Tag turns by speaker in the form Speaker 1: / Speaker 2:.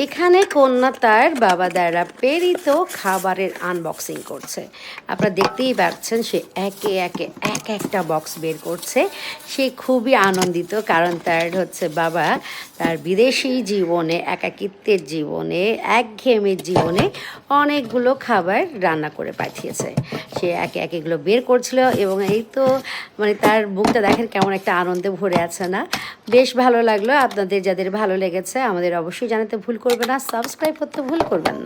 Speaker 1: এখানে কন্যা তার বাবা দ্বারা প্রেরিত খাবারের আনবক্সিং করছে। আপনারা দেখতেই পাচ্ছেন সে একে একে এক একটা বক্স বের করছে। সে খুবই আনন্দিত, কারণ তার বাবা তার বিদেশি জীবনে, একাকিত্বের জীবনে, একঘেয়েমির জীবনে অনেকগুলো খাবার রান্না করে পাঠিয়েছে। সে একে একে এগুলো বের করছিল এবং এই তো তার মুখটা দেখেন কেমন একটা আনন্দে ভরে আছে না? বেশ ভালো লাগলো। আপনাদের যাদের ভালো লেগেছে আমাদের অবশ্যই জানাতে ভুল করবে না, সাবস্ক্রাইব করতে ভুল করবেন না।